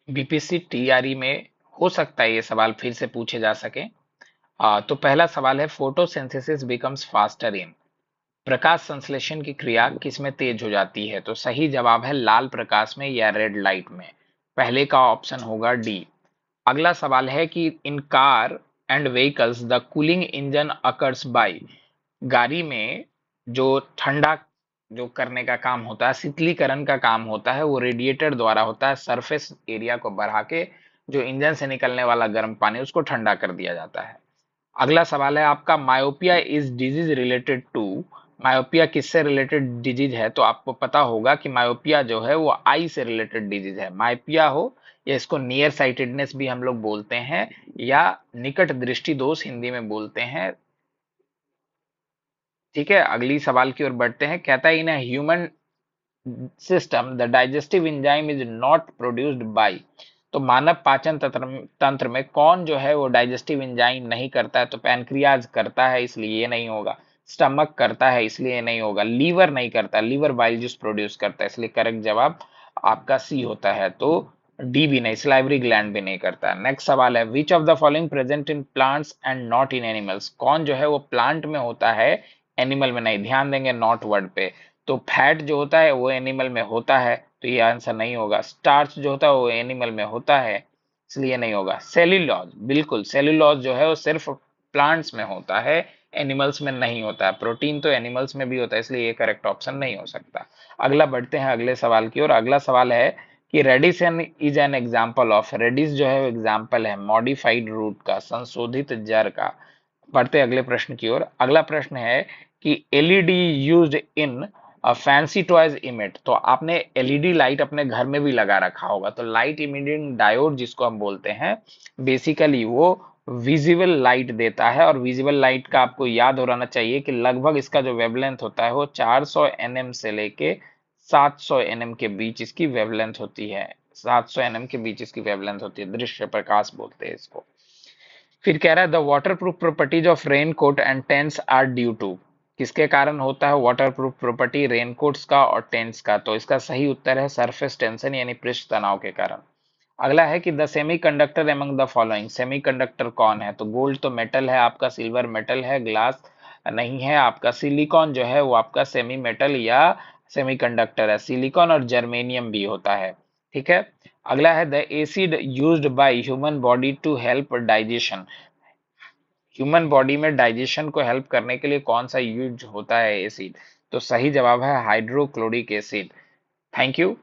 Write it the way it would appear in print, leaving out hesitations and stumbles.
BPC TRE में हो सकता है ये सवाल फिर से पूछे जा सके। तो पहला सवाल है, फोटोसिंथेसिस बिकम्स फास्टर इन, प्रकाश संश्लेषण की क्रिया किसमें तेज हो जाती है? तो सही जवाब है लाल प्रकाश में या रेड लाइट में। पहले का ऑप्शन होगा डी। अगला सवाल है कि इन car and vehicles the cooling engine occurs by, गाड़ी में जो ठंडा जो करने का काम होता है, शीतलीकरण का काम होता है, वो रेडिएटर द्वारा होता है। सरफेस एरिया को बढ़ा के जो इंजन से निकलने वाला गर्म पानी उसको ठंडा कर दिया जाता है। अगला सवाल है आपका, myopia is disease related to, myopia किससे रिलेटेड डिजीज है? तो आपको पता होगा कि मायोपिया जो है वो आई से रिलेटेड डिजीज है। मायोपिया हो या इसको नियर साइटेडनेस भी हम लोग बोलते हैं, या निकट दृष्टि दोष हिंदी में बोलते हैं। ठीक है, अगली सवाल की ओर बढ़ते हैं। कहता है in human system the digestive enzyme is not produced by, तो मानव पाचन तंत्र में कौन जो है वो डाइजेस्टिव एंजाइम नहीं करता है? तो पैनक्रियाज करता है, इसलिए ये नहीं होगा। स्टमक करता है, इसलिए ये नहीं होगा। लीवर नहीं करता, लीवर बाइल जूस प्रोड्यूस करता है, इसलिए करेक्ट जवाब आपका सी होता है। तो डी भी नहीं, सलाइवरी ग्लैंड भी नहीं करता। नेक्स्ट सवाल है, which of the following present in plants and not in animals, कौन जो है वो प्लांट में होता है एनिमल में नहीं? ध्यान देंगे नॉट वर्ड पे। तो फैट जो होता है वो एनिमल में होता है, तो ये आंसर नहीं होगा। स्टार्च जो होता है वो एनिमल में होता है, इसलिए नहीं होगा। सेल्यूलोज, बिल्कुल सेल्यूलोज जो है वो सिर्फ प्लांट्स में होता है, एनिमल्स में नहीं होता है। प्रोटीन तो एनिमल्स में भी होता है, इसलिए ये करेक्ट ऑप्शन नहीं हो सकता। अगला बढ़ते हैं अगले सवाल की ओर। अगला सवाल है कि radish is an example of, radish जो है वो एग्जाम्पल है मॉडिफाइड रूट का, संशोधित जड़ का। बढ़ते अगले प्रश्न की ओर। अगला प्रश्न है कि LED used in fancy toys emit, तो आपने एलईडी लाइट अपने घर में भी लगा रखा होगा। तो लाइट इमिटिंग डायोड जिसको हम बोलते हैं, बेसिकली वो विजिबल लाइट देता है। और विजिबल लाइट का आपको याद हो रहना चाहिए कि लगभग इसका जो वेवलेंथ होता है वो 400 एनएम से लेके 700 एनएम के बीच इसकी वेवलेंथ होती है। 700 एनएम के बीच इसकी वेवलेंथ होती है, दृश्य प्रकाश बोलते हैं इसको। फिर कह रहा है the water proof properties of rain coat and tents are due to, किसके कारण होता है वाटर प्रूफ प्रॉपर्टी रेनकोट्स का और टेंट्स का? तो इसका सही उत्तर है सरफेस टेंशन यानी पृष्ठ तनाव के कारण। अगला है कि the semi conductor among the following, semi conductor कौन है? तो गोल्ड तो मेटल है आपका, सिल्वर मेटल है, ग्लास नहीं है आपका। सिलिकॉन जो है वो आपका सेमी मेटल या सेमी कंडक्टर है। सिलिकॉन और जर्मेनियम भी होता है। ठीक है, अगला है the acid used by human body to help digestion, human body में डाइजेशन को हेल्प करने के लिए कौन सा यूज होता है एसिड? तो सही जवाब है हाइड्रोक्लोरिक एसिड। Thank you.